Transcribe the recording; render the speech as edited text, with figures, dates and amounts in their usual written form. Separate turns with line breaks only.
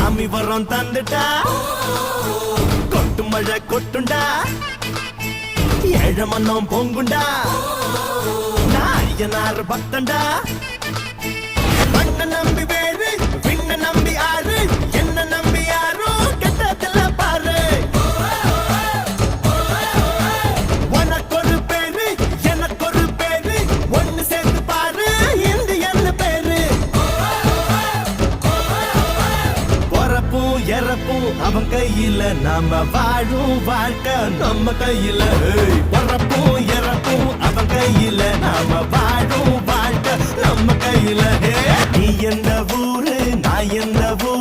சாமி வரம் தந்துட்டா கொட்டு மழை கொட்டுண்டா ஏழ மன்னம் பொங்குண்டா நாயனார் பக்தண்டா மண்ண நம்பி வேறு விண்ண நம்பி ஆறு என்ன நம்பி யாரோ கெட்டதில்ல பாரு உனக்கொரு பேரு எனக்கொரு பேரு ஒன்னு சேர்த்து பாரு இந்தியன்னு பேரு பொறப்பும் இறப்பும் அவன் கையில நாம வாழும் வாழ்க்கை நம்ம கையில பொறப்பும் இறப்பும் அவன் கையில நாம வாழும் வாழ்க்கை நம்ம கையில நீ எந்த ஊரு நான் எந்த ஊரு